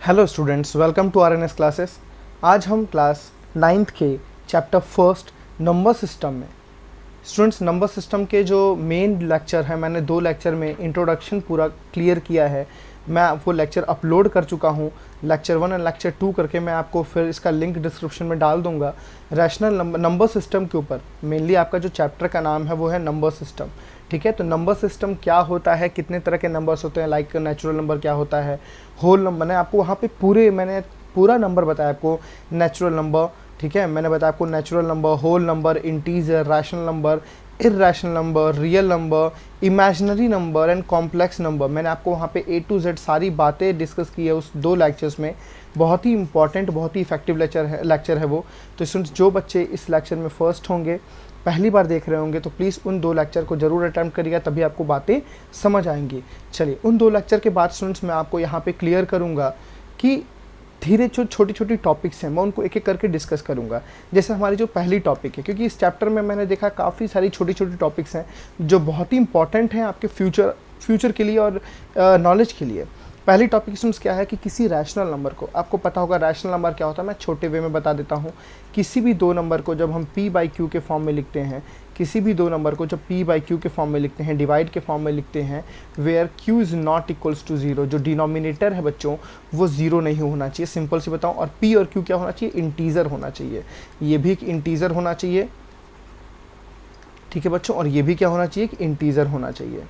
Hello students, welcome to RNS classes. आज हम class 9th के चैप्टर फर्स्ट नंबर सिस्टम में स्टूडेंट्स नंबर सिस्टम के जो मेन लेक्चर है, मैंने 2 लेक्चर में इंट्रोडक्शन पूरा क्लियर किया है। मैं वो लेक्चर अपलोड कर चुका हूँ, लेक्चर 1 और लेक्चर 2 करके। मैं आपको फिर इसका लिंक डिस्क्रिप्शन में डाल दूंगा। रैशनल नंबर सिस्टम के ऊपर मेनली आपका जो चैप्टर का नाम है वो है नंबर सिस्टम। ठीक है, तो नंबर सिस्टम क्या होता है, कितने तरह के नंबर्स होते हैं, लाइक नेचुरल नंबर क्या होता है, होल नंबर। मैंने आपको वहाँ पे मैंने पूरा नंबर बताया आपको। नेचुरल नंबर, ठीक है, मैंने बताया आपको natural number, whole number, integer, rational number, irrational number, real number, imaginary number and complex number. मैंने आपको वहाँ पे A to Z सारी बातें डिस्कस की है उस 2 लेक्चर्स में। बहुत ही इंपॉर्टेंट, बहुत ही इफेक्टिव लेक्चर है वो। तो स्टूडेंट्स, जो बच्चे इस लेक्चर में फर्स्ट होंगे, पहली बार देख रहे होंगे, तो प्लीज़ उन 2 लेक्चर को ज़रूर अटेम्प्ट करिएगा, तभी आपको बातें समझ आएंगी। चलिए, उन 2 लेक्चर के बाद स्टूडेंट्स मैं आपको यहाँ पे क्लियर करूँगा कि धीरे जो छोटी छोटी टॉपिक्स हैं मैं उनको एक एक करके डिस्कस करूँगा। जैसे हमारी जो पहली टॉपिक है, क्योंकि इस चैप्टर में मैंने देखा काफ़ी सारी छोटी छोटी टॉपिक्स हैं जो बहुत ही इंपॉर्टेंट हैं आपके फ्यूचर के लिए और नॉलेज के लिए। पहली टॉपिक स्टूडेंट्स क्या है कि किसी रैशनल नंबर को, आपको पता होगा रैशनल नंबर क्या होता है, मैं छोटे वे में बता देता हूँ। किसी भी 2 नंबर को जब हम p/q के फॉर्म में लिखते हैं, किसी भी 2 नंबर को जब p/q के फॉर्म में लिखते हैं, डिवाइड के फॉर्म में लिखते हैं, where q is not equals to 0, जो डिनोमिनेटर है बच्चों वो 0 नहीं होना चाहिए। सिंपल सी बताऊँ, और p और q क्या होना चाहिए, इंटीजर होना चाहिए। ये भी एक इंटीजर होना चाहिए, ठीक है बच्चों, और ये भी क्या होना चाहिए, कि इंटीजर होना चाहिए।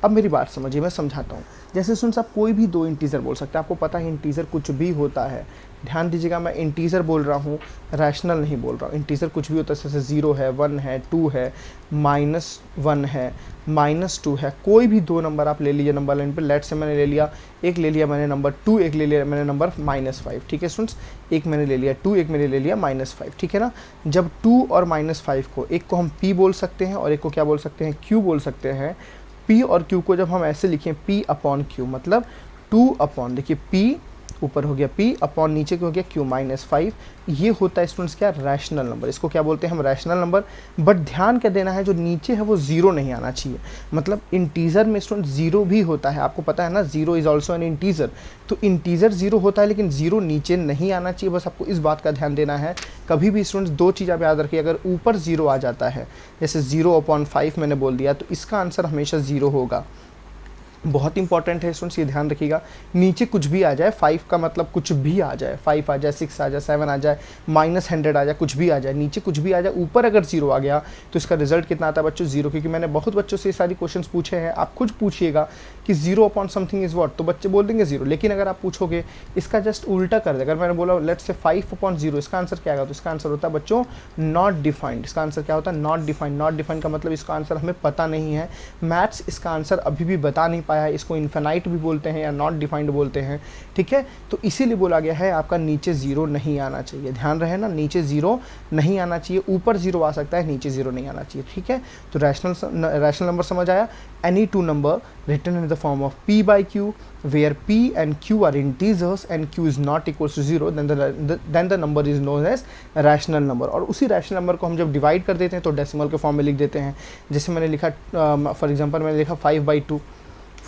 अब मेरी बात समझिए, मैं समझाता हूँ। जैसे स्टूडेंट्स, आप कोई भी 2 इंटीजर बोल सकते हैं। आपको पता है इंटीजर कुछ भी होता है, ध्यान दीजिएगा, मैं इंटीजर बोल रहा हूँ, रैशनल नहीं बोल रहा हूँ। इंटीजर कुछ भी होता है, जैसे 0 है, 1 है, 2 है, -1 है, -2 है। कोई भी 2 नंबर आप ले लीजिए नंबर लाइन पे। लेट से मैंने ले लिया, एक ले लिया मैंने नंबर 2, एक ले लिया मैंने नंबर -5। ठीक है स्टूडेंट्स, एक मैंने ले लिया 2, एक मैंने ले लिया -5। ठीक है ना। जब 2 और -5 को, एक को हम p बोल सकते हैं और एक को क्या बोल सकते हैं, q बोल सकते हैं। p और q को जब हम ऐसे लिखें, p/q मतलब 2 देखिए p ऊपर हो गया p अपॉन नीचे को हो गया q -5। ये होता है स्टूडेंट्स क्या, रैशनल नंबर। इसको क्या बोलते हैं हम, रैशनल नंबर। बट ध्यान क्या देना है, जो नीचे है वो 0 नहीं आना चाहिए। मतलब इंटीजर में स्टूडेंट 0 भी होता है, आपको पता है ना, 0 इज ऑल्सो एन इंटीजर। तो इंटीजर 0 होता है, लेकिन 0 नीचे नहीं आना चाहिए। बस आपको इस बात का ध्यान देना है। कभी भी स्टूडेंट्स 2 चीज़ आप याद रखिए, अगर ऊपर 0 आ जाता है, जैसे 0/5 मैंने बोल दिया, तो इसका आंसर हमेशा 0 होगा। बहुत इंपॉर्टेंट है स्टूडेंट्स, ये ध्यान रखिएगा। नीचे कुछ भी आ जाए, 5 का मतलब कुछ भी आ जाए, 5 आ जाए, 6 आ जाए, 7 आ जाए, -100 आ जाए, कुछ भी आ जाए, नीचे कुछ भी आ जाए, ऊपर अगर 0 आ गया तो इसका रिजल्ट कितना आता है बच्चों, 0। क्योंकि मैंने बहुत बच्चों से ये सारी क्वेश्चंस पूछे हैं। आप खुद पूछिएगा कि 0/समथिंग इज व्हाट, तो बच्चे बोल देंगे 0। लेकिन अगर आप पूछोगे इसका जस्ट उल्टा कर दे, अगर मैंने बोला लेट्स से 5/0, इसका आंसर क्या आएगा, तो इसका आंसर होता है बच्चों नॉट डिफाइंड। इसका आंसर क्या होता है, नॉट डिफाइंड। नॉट डिफाइंड का मतलब इसका आंसर हमें पता नहीं है। मैथ्स इसका आंसर अभी भी बता नहीं पाया है। इसको इन्फिनाइट भी बोलते हैं या नॉट डिफाइंड बोलते हैं। ठीक है, तो इसीलिए बोला गया है आपका नीचे 0 नहीं आना चाहिए। ध्यान रहे ना, नीचे 0 नहीं आना चाहिए। ऊपर 0 आ सकता है, नीचे 0 नहीं आना चाहिए। ठीक है, तो रैशनल नंबर समझ आया। Any 2 number written in the form of p/q where p and q are integers and q is not equals to 0, then the number is known as rational number। और उसी रैशनल नंबर को हम जब divide कर देते हैं तो decimal के फॉर्म में लिख देते हैं। जैसे मैंने लिखा, फॉर एग्जांपल मैंने लिखा 5/2।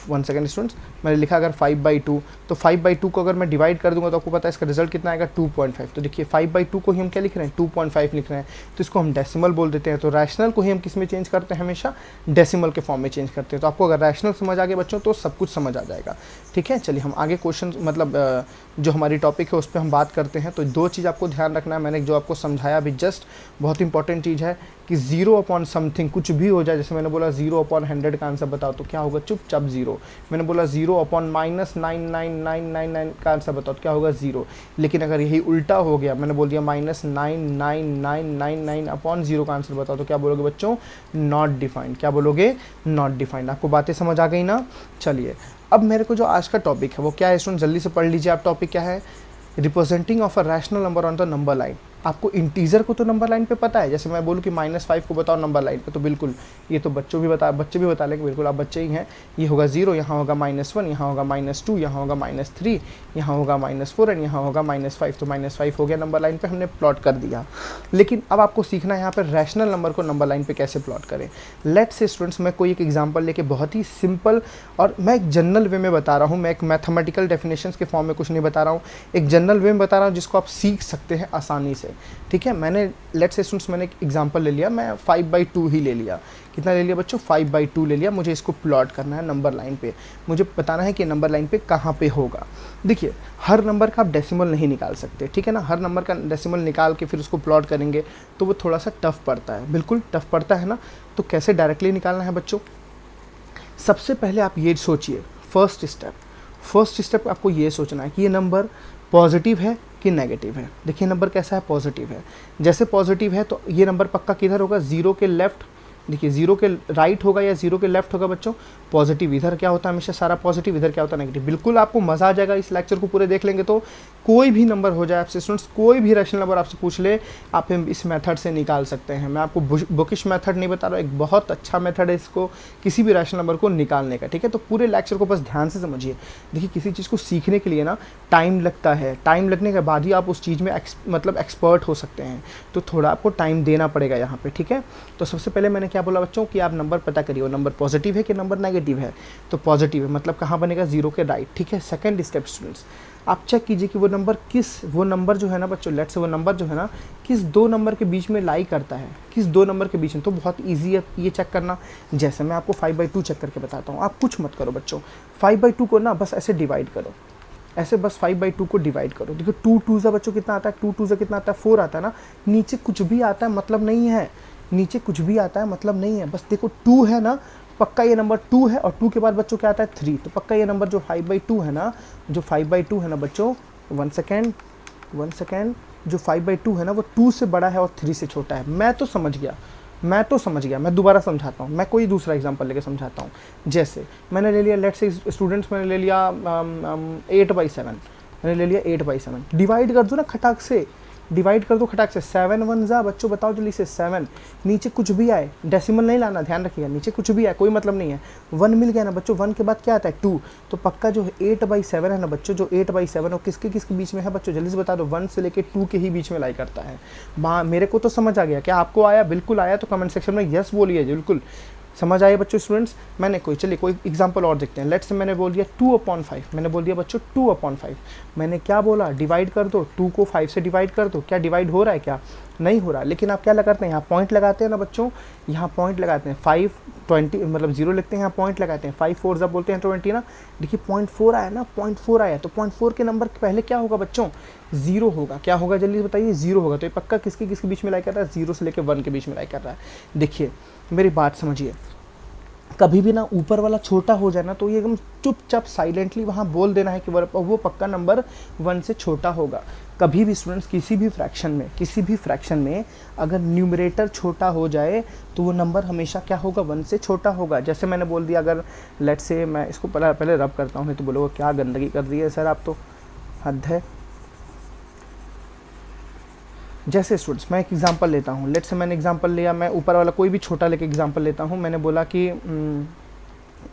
1 सेकेंड स्टूडेंट्स, मैंने लिखा अगर 5/2, तो 5/2 को अगर मैं डिवाइड कर दूंगा तो आपको पता है इसका रिजल्ट कितना आएगा, 2.5। तो देखिए 5/2 को ही हम क्या लिख रहे हैं, 2.5 लिख रहे हैं, तो इसको हम डेसिमल बोल देते हैं। तो रैशनल को ही हम किस में चेंज करते हैं, हमेशा डेसिमल के फॉर्म में चेंज करते हैं। तो आपको अगर रैशनल समझ आ गया बच्चों तो सब कुछ समझ आ जाएगा। ठीक है, चलिए हम आगे क्वेश्चन, मतलब जो हमारी टॉपिक है उस पर हम बात करते हैं। तो 2 चीज़ आपको ध्यान रखना है, मैंने जो आपको समझाया अभी जस्ट, बहुत इंपॉर्टेंट चीज़ है कि 0/समथिंग कुछ भी हो जाए। जैसे मैंने बोला 0/100 का आंसर बताओ, तो क्या होगा, चुपचाप 0। मैंने बोला 0/-99999 का आंसर बताओ, तो क्या होगा, 0। लेकिन अगर यही उल्टा हो गया, मैंने बोल दिया -99999/0 का आंसर बताओ, तो क्या बोलोगे बच्चों, नॉट डिफाइंड। क्या बोलोगे, नॉट डिफाइंड। आपको बातें समझ आ गई ना। चलिए, अब मेरे को जो आज का टॉपिक है वो क्या है स्टूडेंट, जल्दी से पढ़ लीजिए आप। टॉपिक क्या है, representing of a rational number on the number line. आपको इंटीजर को तो नंबर लाइन पे पता है, जैसे मैं बोलूँ कि -5 को बताओ नंबर लाइन पे, तो बिल्कुल ये तो बच्चे भी बता लेंगे, बिल्कुल आप बच्चे ही हैं। ये होगा 0, यहाँ होगा -1, यहाँ होगा -2, यहाँ होगा -3, यहाँ होगा -4 एंड यहाँ होगा -5। तो -5 हो गया नंबर लाइन पे, हमने प्लॉट कर दिया। लेकिन अब आपको सीखना है यहाँ पर रैशनल नंबर को नंबर लाइन पे कैसे प्लॉट करें। लेट्स से स्टूडेंट्स, मैं कोई एक एग्जांपल लेके बहुत ही सिंपल, और मैं एक जनरल वे में बता रहा हूँ, मैं एक मैथमेटिकल डेफिनेशंस के फॉर्म में कुछ नहीं बता रहा हूँ, एक जनरल वे में बता रहा हूँ जिसको आप सीख सकते हैं आसानी से। ठीक है, मैंने लेट्स से स्टूडेंट्स मैंने एक एग्जांपल ले लिया, मैं 5/2 ही ले लिया। कितना ले लिया बच्चों? 5/2 ले लिया। मुझे इसको प्लॉट करना है नंबर लाइन पे, मुझे बताना है कि नंबर लाइन पे कहाँ पे होगा। देखिए, हर नंबर का आप डेसिमल नहीं निकाल सकते, ठीक है ना, हर नंबर का डेसिमल निकाल के फिर उसको प्लॉट करेंगे तो वो थोड़ा सा टफ पड़ता है, बिल्कुल टफ पड़ता है ना। तो कैसे डायरेक्टली निकालना है बच्चों? सबसे पहले आप ये सोचिए, फर्स्ट स्टेप आपको ये सोचना है कि ये नंबर पॉजिटिव है कि नेगेटिव है। देखिए नंबर कैसा है? पॉजिटिव है। जैसे पॉजिटिव है तो ये नंबर पक्का किधर होगा? 0 के लेफ्ट। देखिए 0 के राइट होगा या 0 के लेफ्ट होगा बच्चों? पॉजिटिव। इधर क्या होता है हमेशा? सारा पॉजिटिव। इधर क्या होता है? नेगेटिव। बिल्कुल आपको मज़ा आ जाएगा इस लेक्चर को पूरे देख लेंगे तो। कोई भी नंबर हो जाए आपसे स्टूडेंट्स, कोई भी रैशनल नंबर आपसे पूछ ले, आप इस मेथड से निकाल सकते हैं। मैं आपको बुकिश मेथड नहीं बता रहा हूँ, एक बहुत अच्छा मेथड है इसको किसी भी रैशनल नंबर को निकालने का। ठीक है, तो पूरे लेक्चर को बस ध्यान से समझिए। देखिए किसी चीज़ को सीखने के लिए ना टाइम लगता है, टाइम लगने के बाद ही आप उस चीज़ में मतलब एक्सपर्ट हो सकते हैं, तो थोड़ा आपको टाइम देना पड़ेगा यहाँ पे। ठीक है, तो सबसे पहले मैंने क्या बोला बच्चों कि आप नंबर पता करिए, वो नंबर पॉजिटिव है कि नंबर नेगेटिव है। तो पॉजिटिव है, मतलब कहाँ बनेगा? 0 के राइट। ठीक है, सेकंड स्टेप स्टूडेंट्स, आप चेक कीजिए कि वो नंबर जो है ना बच्चों, लेट्स से वो नंबर जो है ना किस दो नंबर के बीच में लाई करता है, किस दो नंबर के बीच में। तो बहुत ईजी है ये चेक करना। जैसे मैं आपको 5/2 चेक करके बताता हूँ, आप कुछ मत करो बच्चों, 5/2 को ना बस ऐसे डिवाइड करो, ऐसे बस 5/2 को डिवाइड करो। देखो 2 2 बच्चों कितना आता है? 2 2 कितना आता है? 4 आता है ना। नीचे कुछ भी आता है मतलब नहीं है, नीचे कुछ भी आता है मतलब नहीं है। बस देखो 2 है ना, पक्का ये नंबर 2 है, और 2 के बाद बच्चों क्या आता है? 3। तो पक्का ये नंबर जो 5/2 है ना, जो 5/2 है ना बच्चों, 1 सेकेंड, जो 5/2 है ना वो 2 से बड़ा है और 3 से छोटा है। मैं तो समझ गया, मैं दोबारा समझाता हूँ, मैं कोई दूसरा एग्जांपल लेके समझाता हूँ। जैसे मैंने ले लिया, लेट्स से स्टूडेंट्स, मैंने ले लिया 8/7, मैंने ले लिया 8/7। डिवाइड कर दो ना खटाक से, डिवाइड कर दो खटाक से। 7 1 जा बच्चों, बताओ जल्दी से 7। नीचे कुछ भी आए, डेसिमल नहीं लाना, ध्यान रखिएगा, नीचे कुछ भी आए कोई मतलब नहीं है। 1 मिल गया ना बच्चों, 1 के बाद क्या आता है? 2। तो पक्का जो 8/7 है ना बच्चों, जो 8/7 और किसके किसके बीच में है बच्चों? जल्दी से बता दो। 1 से लेके 2 के ही बीच में लाई करता है। मेरे को तो समझ आ गया, क्या आपको आया? बिल्कुल आया तो कमेंट सेक्शन में यस बोलिए, बिल्कुल समझ आए बच्चों स्टूडेंट्स। मैंने कोई एग्जांपल और देखते हैं। लेट्स से मैंने बोल दिया 2/5, मैंने बोल दिया बच्चों 2/5। मैंने क्या बोला? डिवाइड कर दो, 2 को 5 से डिवाइड कर दो। क्या डिवाइड हो रहा है? क्या नहीं हो रहा। लेकिन आप क्या लगाते हैं? यहाँ पॉइंट लगाते हैं ना बच्चों, यहाँ पॉइंट लगाते हैं। 5 20 मतलब 0 लिखते हैं, यहाँ पॉइंट लगाते हैं। 5 4 जब बोलते हैं 20 ना। देखिए 0.4 आया ना, 0.4 आया, तो 0.4 के नंबर पहले क्या होगा बच्चों? 0 होगा। क्या होगा जल्दी बताइए? 0 होगा। तो ये पक्का किसके बीच में लाई कर रहा है? 0 से लेकर 1 के बीच में लाई कर रहा है। देखिए मेरी बात समझिए, कभी भी ना ऊपर वाला छोटा हो जाए ना तो ये एकदम चुपचाप साइलेंटली वहाँ बोल देना है कि वो पक्का नंबर 1 से छोटा होगा। कभी भी स्टूडेंट्स किसी भी फ्रैक्शन में अगर न्यूमरेटर छोटा हो जाए तो वो नंबर हमेशा क्या होगा? 1 से छोटा होगा। जैसे मैंने बोल दिया, अगर लेट्स से मैं इसको पहले रब करता हूँ, नहीं तो बोलोगे क्या गंदगी कर दी है सर आप, तो हद है। जैसे स्टूडेंट्स मैं एक एग्जांपल लेता हूँ, लेट्स से मैंने एग्जांपल लिया, मैं ऊपर वाला कोई भी छोटा लेके एग्जांपल लेता हूँ। मैंने बोला कि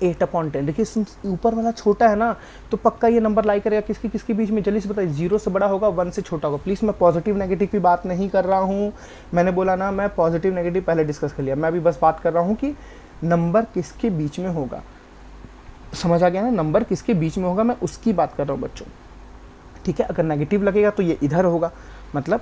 8/10। देखिए ऊपर वाला छोटा है ना, तो पक्का ये नंबर लाई करेगा किसके बीच में? जल्दी से बताइए। 0 से बड़ा होगा, 1 से छोटा होगा। प्लीज़ मैं पॉजिटिव नेगेटिव की बात नहीं कर रहा हूँ, मैंने बोला ना मैं पॉजिटिव नेगेटिव पहले डिस्कस कर लिया। मैं अभी बस बात कर रहा हूँ कि नंबर किसके बीच में होगा। समझ आ गया ना? नंबर किसके बीच में होगा, मैं उसकी बात कर रहा हूँ बच्चों। ठीक है, अगर नेगेटिव लगेगा तो ये इधर होगा, मतलब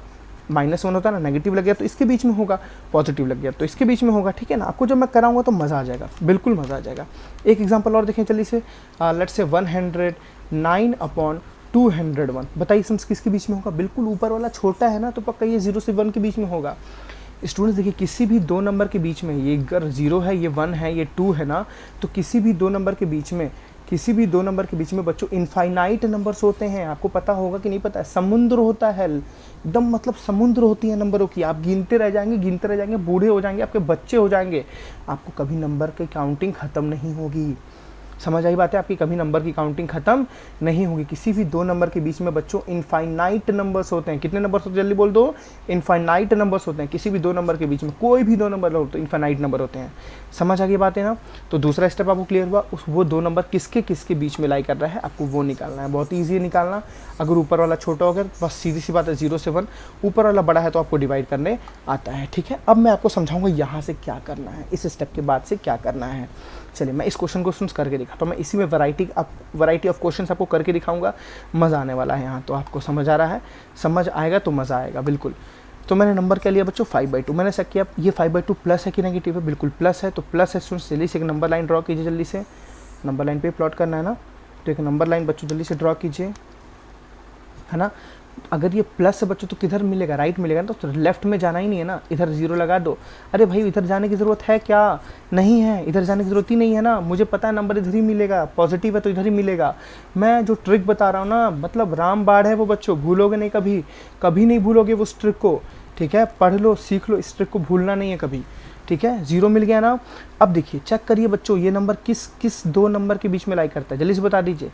-1 होता है ना, नेगेटिव लग गया तो इसके बीच में होगा, पॉजिटिव लग गया तो इसके बीच में होगा। ठीक है ना? आपको जब मैं कराऊंगा तो मज़ा आ जाएगा, बिल्कुल मज़ा आ जाएगा। एक एग्जांपल और देखें जल्दी से। Let's say 109/201। बताइए किसके बीच में होगा? बिल्कुल ऊपर वाला छोटा है ना, तो पक्का ये 0 से 1 के बीच में होगा। स्टूडेंट्स देखिए किसी भी दो नंबर के बीच में, ये अगर 0 है, ये 1 है, ये 2 है ना, तो किसी भी दो नंबर के बीच में बच्चों इनफाइनाइट नंबर्स होते हैं। आपको पता होगा कि नहीं पता है? समुद्र होता है एकदम, मतलब समुद्र होती है नंबरों की। आप गिनते रह जाएंगे, बूढ़े हो जाएंगे, आपके बच्चे हो जाएंगे, आपको कभी नंबर की काउंटिंग ख़त्म नहीं होगी। समझ आई बात है आपकी, कभी नंबर की काउंटिंग खत्म नहीं होगी। किसी भी दो नंबर के बीच में बच्चों इनफाइनाइट नंबर्स होते हैं। कितने नंबर्स होते हैं जल्दी बोल दो, इनफाइनाइट नंबर्स होते हैं। किसी भी दो नंबर के बीच में कोई भी दो नंबर हो तो इनफाइनाइट नंबर होते हैं। समझ आ गई बात है ना। तो दूसरा स्टेप आपको क्लियर हुआ, उस वो दो नंबर किसके किसके बीच में लाई कर रहा है आपको वो निकालना है। बहुत ईजी है निकालना। अगर ऊपर वाला छोटा हो गया बस सीधी सी बात है 0 से 1, ऊपर वाला बड़ा है तो आपको डिवाइड करने आता है। ठीक है, अब मैं आपको समझाऊंगा यहाँ से क्या करना है, इस स्टेप के बाद से क्या करना है। चलिए मैं इस क्वेश्चन करके दिखाता हूँ। मैं इसी में वैरायटी ऑफ क्वेश्चंस आपको करके दिखाऊंगा। मज़ा आने वाला है यहाँ। तो आपको समझ आ रहा है, समझ आएगा तो मज़ा आएगा बिल्कुल। तो मैंने नंबर क्या लिया बच्चों 5/2। मैंने चेक किया ये 5/2 प्लस है कि नेगेटिव है, बिल्कुल प्लस है। तो प्लस है स्टूडेंट्स, जल्दी से एक नंबर लाइन ड्रॉ कीजिए, जल्दी से नंबर लाइन पे प्लॉट करना है ना। तो एक नंबर लाइन बच्चों जल्दी से ड्रॉ कीजिए, है ना। अगर ये प्लस है बच्चों तो किधर मिलेगा, राइट मिलेगा ना। तो लेफ्ट में जाना ही नहीं है ना, इधर 0 लगा दो। अरे भाई इधर जाने की ज़रूरत है क्या, नहीं है, इधर जाने की ज़रूरत ही नहीं है ना। मुझे पता है नंबर इधर ही मिलेगा, पॉजिटिव है तो इधर ही मिलेगा। मैं जो ट्रिक बता रहा हूँ ना, मतलब रामबाण है वो बच्चों, भूलोगे नहीं कभी, कभी नहीं भूलोगे वो उस ट्रिक को। ठीक है, पढ़ लो सीख लो, इस ट्रिक को भूलना नहीं है कभी। ठीक है, 0 मिल गया ना। अब देखिए चेक करिए बच्चों, ये नंबर किस किस दो नंबर के बीच में लाई करता है, जल्दी से बता दीजिए।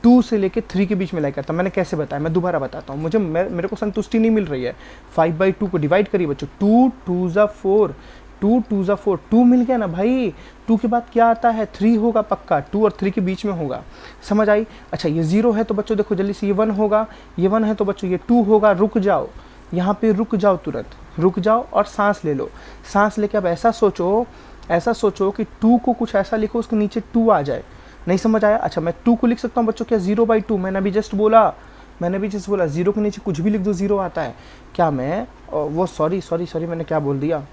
2 से लेके 3 के बीच में लाई करता है। मैंने कैसे बताया, मैं दोबारा बताता हूँ, मेरे को संतुष्टि नहीं मिल रही है। 5/2 को डिवाइड करिए बच्चों, 2 2 ज़ा 4, 2 2 ज़ा 4, 2 मिल गया ना भाई। 2 के बाद क्या आता है 3 होगा पक्का, 2 और 3 के बीच में होगा। समझ आई। अच्छा ये 0 है तो बच्चों देखो जल्दी से ये 1 होगा, ये 1 है तो बच्चों ये 2 होगा। रुक जाओ यहाँ पे, रुक जाओ, तुरंत रुक जाओ और सांस ले लो। सांस लेके अब ऐसा सोचो कि 2 को कुछ ऐसा लिखो उसके नीचे 2 आ जाए। नहीं समझ आया। अच्छा मैं 2 को लिख सकता हूँ बच्चों क्या 0/2, मैंने अभी जस्ट बोला 0 के नीचे कुछ भी लिख दो 0 आता है क्या। मैं वो सॉरी मैंने क्या बोल दिया,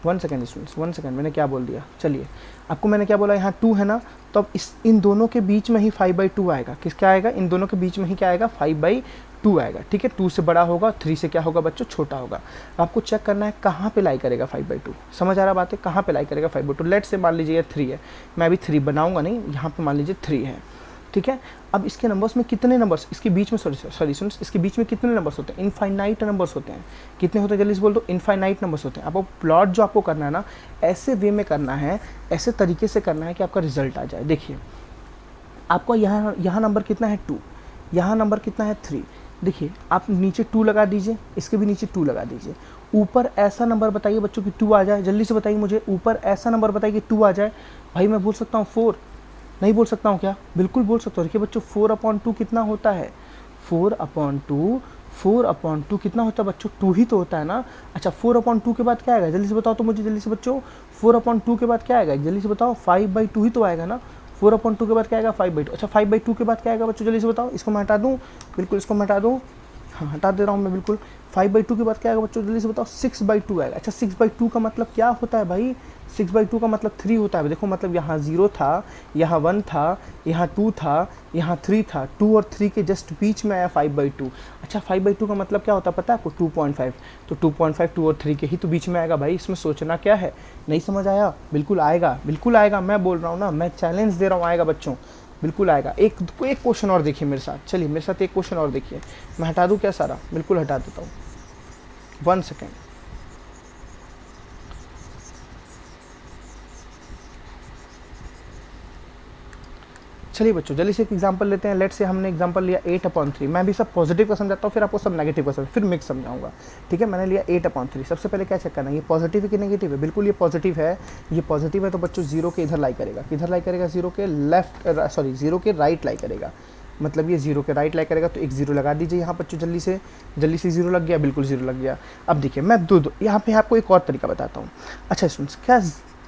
1 सेकेंड स्टूडेंट्स, 1 सेकेंड, मैंने क्या बोल दिया। चलिए आपको मैंने क्या बोला, यहाँ 2 है ना, तो अब इन दोनों के बीच में ही 5/2 आएगा। किस क्या आएगा, इन दोनों के बीच में ही क्या आएगा 5/2 आएगा। ठीक है, 2 से बड़ा होगा, 3 से क्या होगा बच्चों छोटा होगा। आपको चेक करना है कहाँ पे लाई करेगा 5/2। समझ आ रहा बात है, कहाँ पे लाई करेगा 5/2। लेट से मान लीजिए 3 है, मैं अभी 3 बनाऊंगा नहीं, यहाँ पे मान लीजिए 3 है। ठीक है, अब इसके नंबर्स में कितने नंबर्स इसके बीच में सॉरी इसके बीच में कितने नंबर्स होते हैं, इनफाइनाइट नंबर्स होते हैं। कितने होते हैं जल्दी से बोल दो, इनफाइनाइट नंबर्स होते हैं। आपको प्लॉट जो आपको करना है ना, ऐसे वे में करना है, ऐसे तरीके से करना है कि आपका रिजल्ट आ जाए। देखिए आपको यहाँ नंबर कितना है 2, यहाँ नंबर कितना है 3। देखिए आप नीचे 2 लगा दीजिए, इसके भी नीचे 2 लगा दीजिए। ऊपर ऐसा नंबर बताइए बच्चों कि 2 आ जाए, जल्दी से बताइए मुझे, ऊपर ऐसा नंबर बताइए कि 2 आ जाए। भाई मैं बोल सकता हूँ 4, नहीं बोल सकता हूँ क्या, बिल्कुल बोल सकता हूँ। देखिए बच्चों 4/2 कितना होता है, 4/2 कितना होता है बच्चों, 2 ही तो होता है ना। अच्छा 4/2 के बाद क्या आएगा जल्दी से बताओ तो मुझे, जल्दी से बच्चों 4/2 के बाद क्या आएगा जल्दी से बताओ, 5/2 ही तो आएगा ना। 4/2 के बाद क्या आएगा 5/2। अच्छा 5/2 के बाद क्या आएगा बच्चों जल्दी से बताओ, इसको मैं हटा दूँ, बिल्कुल इसको मैं हटा दूँ, हाँ हटा दे रहा हूँ मैं बिल्कुल। 5/2 के बाद क्या आएगा बच्चों जल्दी से बताओ, 6/2 आएगा। अच्छा 6/2 का मतलब क्या होता है भाई, 6/2 का मतलब 3 होता है। देखो मतलब यहाँ 0 था, यहाँ 1 था, यहाँ 2 था, यहाँ 3 था, 2 और 3 के जस्ट बीच में आया 5/2। अच्छा 5/2 का मतलब क्या होता है पता है आपको, 2.5। तो 2.5 2 और 3 के ही तो बीच में आएगा भाई, इसमें सोचना क्या है। नहीं समझ आया, बिल्कुल आएगा, बिल्कुल आएगा, मैं बोल रहा हूँ ना, मैं चैलेंज दे रहा हूँ, आएगा बच्चों, बिल्कुल आएगा। एक क्वेश्चन और देखिए मेरे साथ, चलिए मेरे साथ एक क्वेश्चन और देखिए। मैं हटा दूँ क्या सारा, बिल्कुल हटा देता हूँ, 1 सेकेंड। चलिए बच्चों जल्दी से एक एग्जांपल लेते हैं। लेट से हमने एग्जांपल लिया 8/3। मैं भी सब पॉजिटिव का समझाता हूँ, फिर आपको सब नेगेटिव का फिर मिक्स समझाऊंगा। ठीक है, मैंने लिया 8/3। सबसे पहले क्या चेक करना है, ये पॉजिटिव है कि नेगेटिव है। बिल्कुल ये पॉजिटिव है, ये पॉजिटिव है तो बच्चों 0 के इधर लाई करेगा, किधर लाई करेगा 0 के लेफ्ट, 0 के राइट लाई करेगा। मतलब ये 0 के राइट लाई करेगा, तो एक 0 लगा दीजिए यहाँ बच्चों, जल्दी से 0 लग गया, बिल्कुल 0 लग गया। अब देखिए मैं यहाँ पे आपको एक और तरीका बताता हूँ। अच्छा स्टूडेंट्स, क्या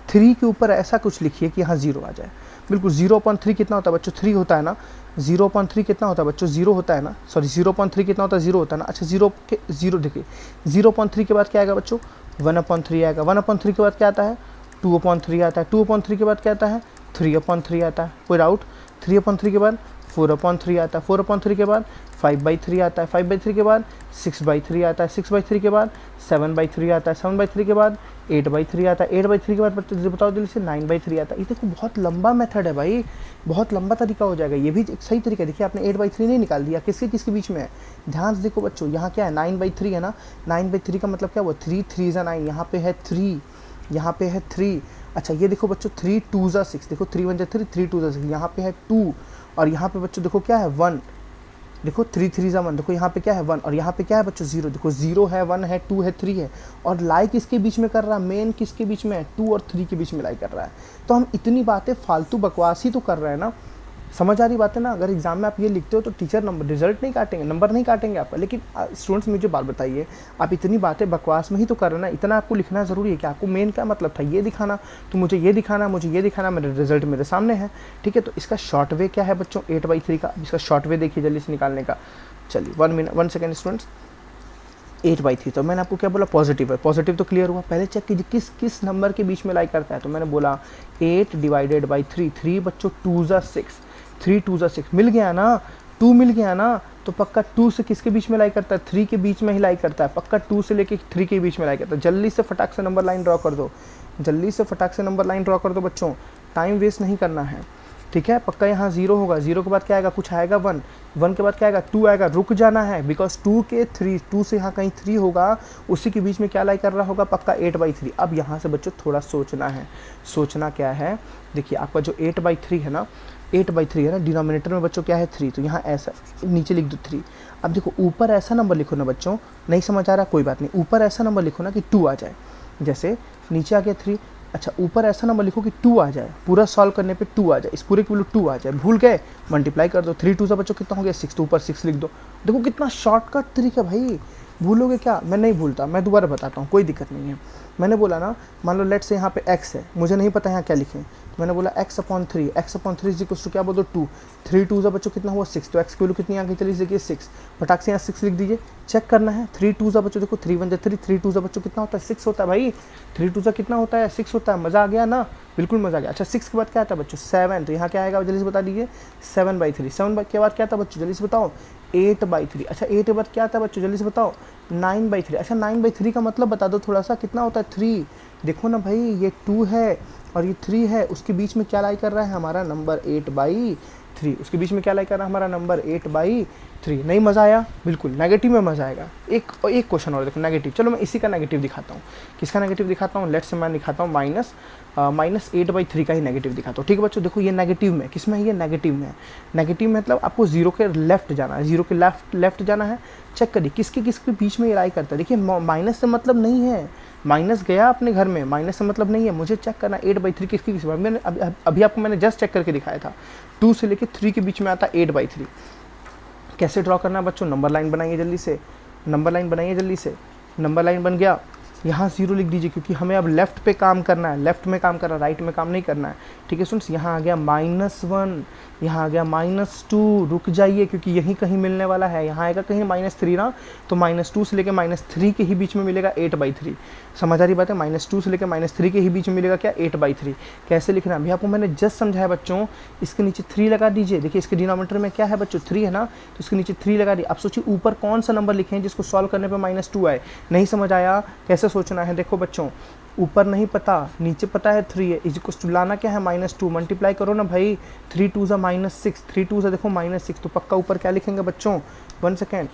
3 के ऊपर ऐसा कुछ लिखिए कि यहाँ 0 आ जाए। बिल्कुल 0/3 कितना होता है बच्चों, 3 होता है ना। 0/3 कितना होता है बच्चों, 0 होता है ना। सॉरी 0/3 कितना होता है, 0 होता है ना। अच्छा 0 देखिए 0/3 के बाद क्या आएगा बच्चों, 1/3 आएगा। 1/3 के बाद क्या आता है, 2/3 आता है। 2/3 के बाद क्या आता है, 3/3 आता है। कोई डाउट। 3/3 के बाद 4/3 आता है। 4/3 के बाद 5/3 आता है। 5/3 के बाद 6/3 आता है। 6/3 के बाद 7/3 आता है। 7/3 के बाद 8/3 आता है। 8/3 के बाद बताओ जल्दी से 9/3 आता है। ये देखो बहुत लंबा मेथड है भाई, बहुत लंबा तरीका हो जाएगा। ये भी एक सही तरीका है। देखिए आपने 8/3 नहीं निकाल दिया, किसके किसके बीच में है, ध्यान से देखो बच्चों। यहाँ क्या है 9/3 है ना। 9/3 का मतलब क्या हुआ, 3 3 9, यहाँ पे है 3, यहाँ पे है 3। अच्छा ये देखो बच्चों 3 2 ज़ा 6, देखो 3 1 ज़ा 3, 3 2 ज़ा 6, यहाँ पे है 2 और यहाँ पे बच्चों देखो क्या है 1, देखो 3 3 ज़ा 1, देखो यहाँ पे क्या है 1 और यहाँ पे क्या है बच्चों 0, देखो 0 है 1 है 2 है 3 है और लाई किसके बीच में कर रहा है, मेन किसके बीच में है 2 और 3 के बीच में लाई कर रहा है। तो हम इतनी बातें फालतू बकवास ही तो कर रहे हैं ना, समझ आ रही बात है ना। अगर एग्जाम में आप ये लिखते हो तो टीचर नंबर रिजल्ट नहीं काटेंगे, नंबर नहीं काटेंगे आपका। लेकिन स्टूडेंट्स मुझे बात बताइए, आप इतनी बातें बकवास में ही तो कर रहे हैं ना, इतना आपको लिखना ज़रूरी है कि आपको मेन क्या मतलब था, ये दिखाना, तो मुझे ये दिखाना, मुझे ये दिखाना, मेरे रिजल्ट मेरे सामने है, ठीक है। तो इसका शॉर्ट वे क्या है बच्चों 8/3 का, इसका शॉर्ट वे देखिए जल्दी से निकालने का। चलिए 1 सेकेंड स्टूडेंट्स, 8/3, तो मैंने आपको क्या बोला पॉजिटिव है, पॉजिटिव तो क्लियर हुआ। पहले चेक कीजिए किस किस नंबर के बीच में लाई करता है, तो मैंने बोला 8 डिवाइडेड बाई 3, 3 बच्चों 2 ज़ा 6, 3 2 ज़ा 6 मिल गया ना, 2 मिल गया ना, तो पक्का 2 से किसके बीच में लाई करता है, 3 के बीच में ही लाई करता है, पक्का 2 से लेके 3 के बीच में लाई करता है। जल्दी से फटाक से नंबर लाइन ड्रॉ कर दो, जल्दी से फटाक से नंबर लाइन ड्रॉ कर दो बच्चों, टाइम वेस्ट नहीं करना है, ठीक है। पक्का यहाँ 0 होगा, 0 के बाद क्या आएगा, कुछ आएगा 1, 1 के बाद क्या आएगा 2 आएगा, रुक जाना है बिकॉज 2 के 3, 2 से यहाँ कहीं 3 होगा, उसी के बीच में क्या लाई कर रहा होगा, पक्का 8/3। अब यहाँ से बच्चों थोड़ा सोचना है, सोचना क्या है, देखिए आपका जो 8/3 है ना, 8/3 है ना, डिनोमिनेटर में बच्चों क्या है 3, तो यहाँ ऐसा नीचे लिख दो 3। अब देखो ऊपर ऐसा नंबर लिखो ना बच्चों, नहीं समझ आ रहा कोई बात नहीं, ऊपर ऐसा नंबर लिखो ना कि 2 आ जाए, जैसे नीचे आ गया 3, अच्छा ऊपर ऐसा नंबर लिखो कि 2 आ जाए, पूरा सॉल्व करने पे 2 आ जाए, इस पूरे के वैल्यू 2 आ जाए, भूल गए मल्टीप्लाई कर दो, 3 2 सा बच्चों कितना हो गया 6, तो ऊपर 6 लिख दो। देखो कितना शॉर्टकट तरीका भाई, भूलोगे क्या, मैं नहीं भूलता, मैं दोबारा बताता हूँ, कोई दिक्कत नहीं है। मैंने बोला ना, मान लो लेट से यहाँ पे x है, मुझे नहीं पता यहाँ क्या लिखें, तो मैंने बोला x/3, x/3 is equal to क्या बोल दो 2, 3 2 सा बच्चों कितना हुआ 6, तो x की वैल्यू कितनी आ गई, चलिए देखिए 6, फटाक से यहाँ 6 लिख दीजिए, चेक करना है। 3 2 सा बच्चों देखो 3 1 3, 3 2 सा बच्चों कितना होता है 6 होता है भाई, 3 2 सा कितना होता है 6 होता है, मज़ा आ गया ना, बिल्कुल मज़ा आ गया। अच्छा 6 के बाद क्या आता है बच्चों 7, तो यहाँ क्या आएगा जल्दी से बता दीजिए 7/3, 7 के बाद क्या था बच्चों जल्दी से बताओ 8/3, अच्छा 8 के बाद क्या था बच्चों जल्दी से बताओ 9/3, अच्छा 9/3 का मतलब बता दो थोड़ा सा, कितना होता है 3, देखो ना भाई ये 2 है और ये 3 है, उसके बीच में क्या लाई कर रहा है हमारा नंबर 8/3, उसके बीच में क्या लाई कर रहा है हमारा नंबर 8/3। नहीं मज़ा आया, बिल्कुल नेगेटिव में मज़ा आएगा। एक क्वेश्चन और देखो नेगेटिव, चलो मैं इसी का नेगेटिव दिखाता हूँ, किसका नेगेटिव दिखाता हूँ, लेट्स से मैं दिखाता हूँ -8/3 का ही नेगेटिव दिखाता हूँ, ठीक है बच्चों। देखो ये नेगेटिव में, किस में है ये नेगेटिव में है, नेगेटिव मतलब आपको 0 के लेफ्ट जाना है, 0 के लेफ्ट जाना है, चेक करिए किसके बीच में ये लाई करता है। देखिए माइनस से मतलब नहीं है, माइनस गया अपने घर में, माइनस से मतलब नहीं है, मुझे चेक करना 8/3 किसकी किस, मैंने अभी आपको मैंने जस्ट चेक करके दिखाया था, 2 से लेके 3 के बीच में आता 8/3। कैसे ड्रॉ करना है बच्चों, नंबर लाइन बनाइए जल्दी से, नंबर लाइन बनाइए जल्दी से, नंबर लाइन बन गया, यहाँ 0 लिख दीजिए क्योंकि हमें अब लेफ्ट पे काम करना है, लेफ्ट में काम करना है, राइट में काम नहीं करना है, ठीक है स्टूडेंट्स। यहाँ आ गया -1, यहाँ आ गया -2, रुक जाइए क्योंकि यहीं कहीं मिलने वाला है, यहाँ आएगा कहीं -3 ना, तो -2 से लेकर -3 के ही बीच में मिलेगा 8/3, समझ आ रही बात है, -2 से लेकर -3 के ही बीच में मिलेगा क्या 8/3। कैसे लिखना अभी आपको मैंने जस्ट समझाया बच्चों, इसके नीचे 3 लगा दीजिए, देखिए इसके डिनोमिनेटर में क्या है बच्चों 3 है ना, तो इसके नीचे 3 लगा दिए। अब सोचिए ऊपर कौन सा नंबर लिखें जिसको सॉल्व करने पर -2 आए, नहीं समझ आया कैसे सोचना है, देखो बच्चों ऊपर नहीं पता, नीचे पता है 3 है, इज इक्वल टू लाना क्या है -2, मल्टीप्लाई करो ना भाई, 3 2 सा -6, 3 2 सा देखो -6, तो पक्का ऊपर क्या लिखेंगे बच्चों, 1 सेकेंड,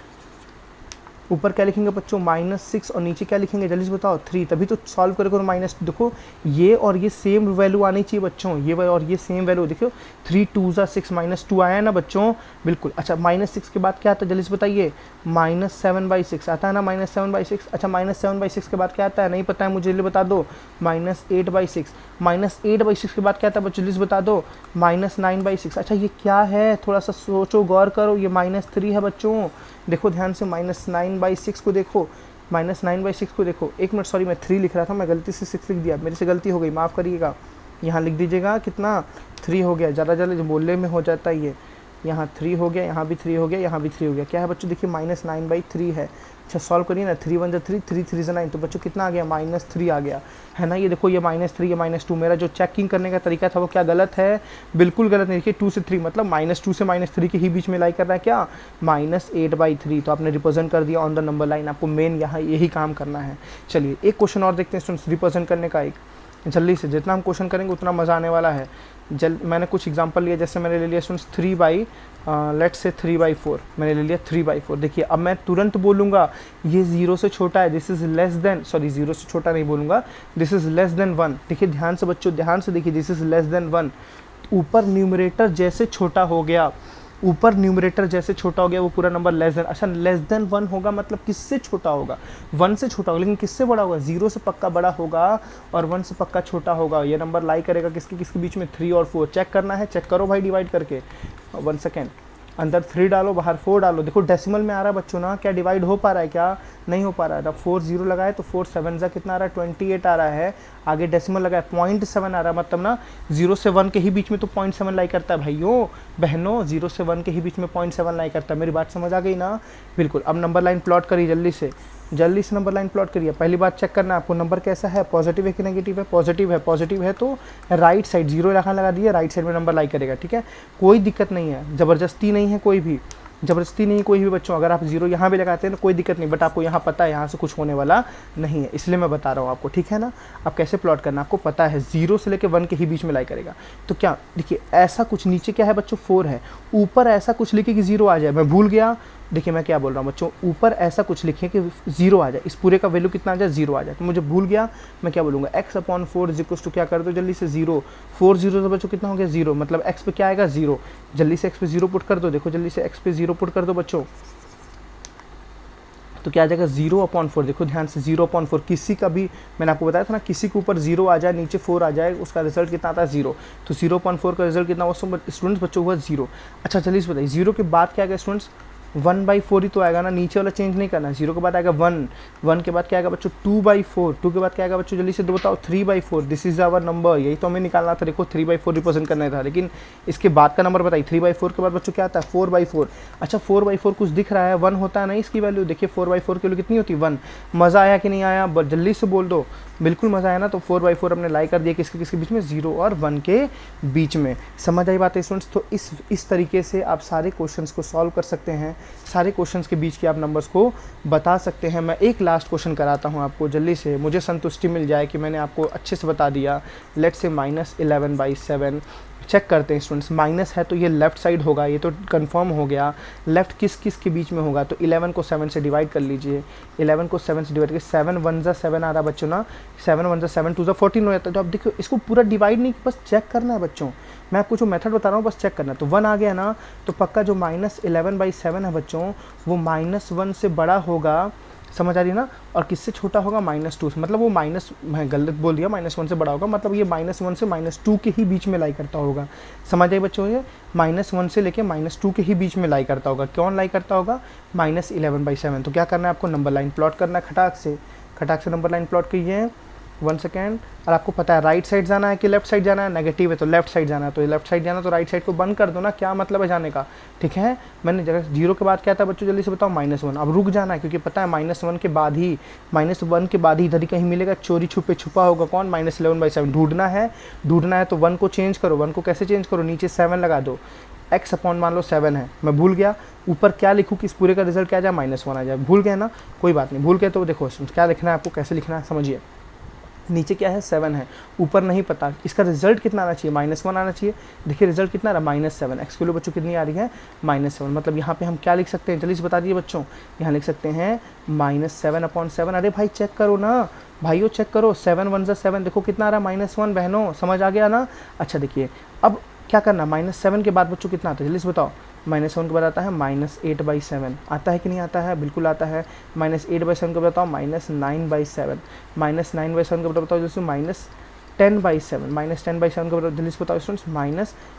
ऊपर क्या लिखेंगे बच्चों -6 और नीचे क्या लिखेंगे जल्दी से बताओ 3, तभी तो सॉल्व करोगे माइनस, देखो ये और ये सेम वैल्यू आनी चाहिए बच्चों, ये और ये सेम वैल्यू, देखो 3 2 सा 6 -2 आया है ना बच्चों, बिल्कुल। अच्छा -6 के बाद क्या आता है जल्दी से बताइए, -7/6 आता है ना, -7/6, अच्छा -7/6 के बाद क्या आता है नहीं पता है मुझे, जल्दी बता दो, -8/6, -8/6 के बाद क्या आता है बच्चों जल्दी से बता दो, -9/6, अच्छा ये क्या है थोड़ा सा सोचो गौर करो, ये -3 है बच्चों, देखो ध्यान से -9/6 को देखो, -9/6 को देखो, एक मिनट सॉरी मैं 3 लिख रहा था, मैं गलती से 6 लिख दिया, मेरे से गलती हो गई, माफ़ करिएगा, यहाँ लिख दीजिएगा कितना 3 हो गया, ज़्यादा ज़्यादा बोलने में हो जाता है ये, यहाँ 3 हो गया, यहाँ भी 3 हो गया, यहाँ भी 3 हो गया, क्या है बच्चों देखिए -9/3 है। अच्छा सॉल्व करिए ना, 3 1 3, 3 3 9, तो बच्चों कितना आ गया -3 आ गया है ना, ये देखो ये -3 ये -2, मेरा जो चेकिंग करने का तरीका था वो क्या गलत है, बिल्कुल गलत नहीं, देखिए 2 से 3 मतलब -2 से -3 के ही बीच में लाई कर रहा है क्या -8/3, तो आपने रिप्रेजेंट कर दिया ऑन द नंबर लाइन, आपको मेन यहाँ यही काम करना है। चलिए एक क्वेश्चन और देखते हैं स्टूडेंट्स रिप्रेजेंट करने का, एक जल्दी से, जितना हम क्वेश्चन करेंगे उतना मज़ा आने वाला है। मैंने कुछ एग्जांपल लिया, जैसे मैंने ले लिया स्टूडेंट्स 3/, लेट्स से 3/4 मैंने ले लिया 3/4। देखिए अब मैं तुरंत बोलूँगा ये 0 से छोटा है, this is less than, sorry 0 से छोटा नहीं बोलूँगा, दिस इज़ लेस देन 1। देखिए ध्यान से बच्चों, ध्यान से देखिए, दिस इज़ लेस देन 1। ऊपर न्यूमरेटर जैसे छोटा हो गया, ऊपर न्यूमरेटर जैसे छोटा हो गया वो पूरा नंबर लेस देन, अच्छा लेस देन 1 होगा मतलब किससे छोटा होगा, 1 से छोटा होगा, लेकिन किससे बड़ा होगा, 0 से पक्का बड़ा होगा और 1 से पक्का छोटा होगा। ये नंबर लाई करेगा किसके किसके बीच में, 3 और 4। चेक करना है, चेक करो भाई डिवाइड करके। 1 सेकेंड, अंदर 3 डालो बाहर 4 डालो। देखो डेसिमल में आ रहा है बच्चों ना, क्या डिवाइड हो पा रहा है, क्या नहीं हो पा रहा है। अब 4 0 लगाए तो 4 7 जा कितना आ रहा है, 28 आ रहा है। आगे डेसिमल लगाए 0.7 आ रहा है, मतलब ना 0 से 1 के ही बीच में तो 0.7 लाई करता है भाइयों बहनों, 0 से 1 के ही बीच में 0.7 लाई करता है। मेरी बात समझ आ गई ना, बिल्कुल। अब नंबर लाइन प्लॉट करिए जल्दी से, जल्दी से नंबर लाइन प्लॉट करिए। पहली बात चेक करना है आपको नंबर कैसा है, पॉजिटिव है कि नेगेटिव है, पॉजिटिव है, पॉजिटिव है तो राइट साइड 0 लगा दिए, राइट साइड में नंबर लाई करेगा, ठीक है। कोई दिक्कत नहीं है, ज़बरदस्ती नहीं है, कोई भी ज़बरदस्ती नहीं कोई भी बच्चों। अगर आप 0 यहाँ भी लगाते हैं तो कोई दिक्कत नहीं, बट आपको यहाँ पता है यहाँ से कुछ होने वाला नहीं है, इसलिए मैं बता रहा हूँ आपको, ठीक है ना। अब कैसे प्लॉट करना आपको पता है, 0 से लेकर 1 के ही बीच में लाई करेगा। तो क्या देखिए ऐसा कुछ, नीचे क्या है बच्चों 4 है, ऊपर ऐसा कुछ लिखे कि 0 आ जाए, मैं भूल गया। देखिए मैं क्या बोल रहा हूँ बच्चों, ऊपर ऐसा कुछ लिखे कि 0 आ जाए, इस पूरे का वैल्यू कितना आ जाए, 0 आ जाए। तो मुझे भूल गया, मैं क्या बोलूँगा, x/4 इज इक्वल्स टू क्या कर दो जल्दी से 0, 4 0 तो बच्चों कितना हो गया 0, मतलब x पे क्या आएगा 0, जल्दी से x पे 0 पुट कर दो। देखो जल्दी से x पे 0 पुट कर दो बच्चों, तो क्या आ जाएगा 0/4। देखो ध्यान से 0/4, किसी का भी मैंने आपको बताया था ना, किसी के ऊपर 0 आ जाए नीचे 4 आ जाए उसका रिजल्ट कितना आता है 0, तो 0/4 का रिजल्ट कितना हुआ स्टूडेंट्स बच्चों हुआ 0। अच्छा चलिए इस बताइए 0 के बाद क्या आएगा स्टूडेंट्स, 1/4 ही तो आएगा ना, नीचे वाला चेंज नहीं करना। 0 के बाद आएगा 1, 1 के बाद क्या आएगा बच्चों 2/4, 2 के बाद क्या आएगा बच्चों जल्दी से दो बताओ 3/4। दिस इज आवर नंबर, यही तो हमें निकालना था, देखो 3/4 रिप्रेजेंट करना था, लेकिन इसके बाद का नंबर बताइए। 3/4 के बाद बच्चों क्या आता है 4/4। अच्छा 4/4 कुछ दिख रहा है, 1 होता है नहीं इसकी वैल्यू, देखिए 4/4 की वैल्यू कितनी होती है 1। मज़ा आया कि नहीं आया, जल्दी से बोल दो, बिल्कुल मज़ा आया ना। तो 4/4 हमने लाई कर दिया किसके किसके बीच में, 0 और 1 के बीच में। समझ आई बात है स्टूडेंट्स। तो इस तरीके से आप सारे क्वेश्चंस को सॉल्व कर सकते हैं, सारे क्वेश्चंस के बीच के आप नंबर्स को बता सकते हैं। मैं एक लास्ट क्वेश्चन कराता हूं आपको जल्दी से, मुझे संतुष्टि मिल जाए कि मैंने आपको अच्छे से बता दिया। लेट्स से -11/7 चेक करते हैं स्टूडेंट्स, माइनस है तो ये लेफ्ट साइड होगा, ये तो कंफर्म हो गया। लेफ्ट किस किस के बीच में होगा, तो 11 को 7 से डिवाइड कर लीजिए, 11 को 7 से डिवाइड करके 7 1 जा 7 आ रहा बच्चों ना, 7 1 जा 7 2 जा 14 हो जाता है। तो अब देखो इसको पूरा डिवाइड नहीं, बस चेक करना है बच्चों, मैं आपको जो मेथड बता रहा हूँ बस चेक करना है। तो 1 आ गया ना, तो पक्का जो -11/7 है बच्चों वो -1 से बड़ा होगा, समझ आ रही है ना, और किससे छोटा होगा -2 से, मतलब वो माइनस, मैं गलत बोल दिया, -1 से बड़ा होगा, मतलब ये -1 से -2 के ही बीच में लाई करता होगा। समझ आई बच्चों, ये -1 से लेके -2 के ही बीच में लाई करता होगा। कौन लाई करता होगा, -11/7। तो क्या करना है आपको, नंबर लाइन प्लॉट करना है, खटाक से नंबर लाइन प्लॉट कीजिए। 1 सेकेंड, और आपको पता है राइट साइड जाना है कि लेफ्ट साइड जाना है, नेगेटिव है तो लेफ्ट साइड जाना है, तो लेफ्ट साइड जाना तो राइट साइड को बंद कर दो ना, क्या मतलब है जाने का, ठीक है। मैंने जगह 0 के बाद क्या था बच्चों जल्दी से बताओ -1, अब रुक जाना है क्योंकि पता है -1 के बाद ही इधर ही कहीं मिलेगा, चोरी छुपे छुपा होगा कौन, -11/7 ढूंढना है तो 1 को चेंज करो, 1 को कैसे चेंज करो, नीचे 7 लगा दो, x अपॉन मान लो 7 है, मैं भूल गया ऊपर क्या लिखूँ कि इस पूरे का रिजल्ट क्या आ जाए -1 आ जाए, भूल गए ना, कोई बात नहीं, भूल गए तो देखो क्या लिखना है आपको, कैसे लिखना है समझिए। नीचे क्या है 7 है, ऊपर नहीं पता, इसका रिजल्ट कितना आना चाहिए, -1 आना चाहिए। देखिए रिजल्ट कितना रहा -7, एक्स किलो बच्चों कितनी आ रही है -7, मतलब यहाँ पे हम क्या लिख सकते हैं जल्दी से बता दीजिए बच्चों, यहाँ लिख सकते हैं -7/7। अरे भाई चेक करो ना भाइयों, चेक करो, 7 1 जा 7, देखो कितना आ रहा है -1 बहनों, समझ आ गया ना। अच्छा देखिए अब क्या करना, -7 के बाद बच्चों कितना आता है जल्दी से बताओ, -1 के बाद आता है -8/7, आता है कि नहीं आता है, बिल्कुल आता है। -8/7 के बताओ -9/7, -9/7 के बताओ जैसे -10/7, -10/7 के बताओ जल्दी से बताओ स्टूडेंट्स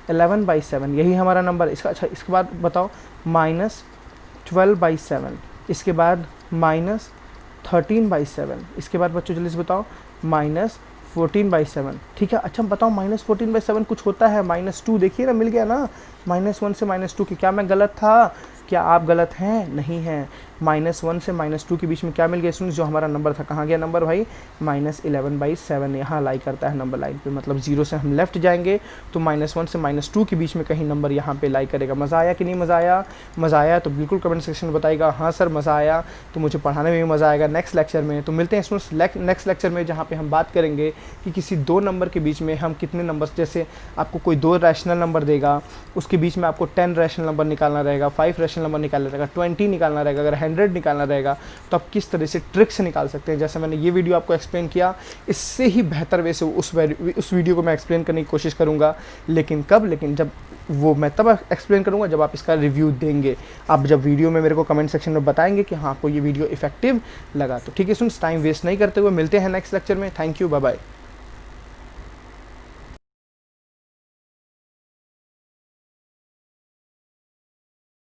-11/7, यही हमारा नंबर इसका। अच्छा इसके बाद बताओ -12/7, इसके बाद -13/7, इसके बाद बच्चों जल्दी से बताओ -14/7, ठीक है। अच्छा बताओ -14/7 कुछ होता है -2, देखिए ना मिल गया ना, -1 से -2 की, क्या मैं गलत था, क्या आप गलत हैं, नहीं हैं। -1 से -2 के बीच में क्या मिल गया स्टूडेंट्स, जो हमारा नंबर था, कहाँ गया नंबर भाई, -11/7 यहाँ लाई करता है नंबर लाइन पे, मतलब 0 से हम लेफ्ट जाएंगे तो -1 से -2 के बीच में कहीं नंबर यहाँ पे लाई करेगा। मज़ा आया कि नहीं मज़ा आया? मज़ा आया तो बिल्कुल कमेंट सेक्शन में बताइएगा, हाँ सर मज़ा आया, तो मुझे पढ़ाने में भी मज़ा आएगा। नेक्स्ट लेक्चर में तो मिलते हैं स्टूडेंट्स नेक्स्ट लेक्चर में, जहाँ पे हम बात करेंगे कि किसी दो नंबर के बीच में हम कितने नंबर्स, जैसे आपको कोई 2 रैशनल नंबर देगा, उसके बीच में आपको 10 रैशनल नंबर निकालना रहेगा, 5 रैशनल नंबर निकालना रहेगा, 20 निकालना रहेगा, अगर 100 निकालना रहेगा तो आप किस तरह से ट्रिक से निकाल सकते हैं। जैसे मैंने ये वीडियो आपको एक्सप्लेन किया, इससे ही बेहतर वे से उस वीडियो को मैं एक्सप्लेन करने की कोशिश करूँगा। लेकिन कब? लेकिन जब वो मैं तब एक्सप्लेन करूँगा जब आप इसका रिव्यू देंगे। आप जब वीडियो में मेरे को कमेंट सेक्शन में बताएंगे कि हाँ आपको ये वीडियो इफेक्टिव लगा, तो ठीक है स्टूडेंट्स, टाइम वेस्ट नहीं करते हुए मिलते हैं नेक्स्ट लेक्चर में। Thank you, bye bye.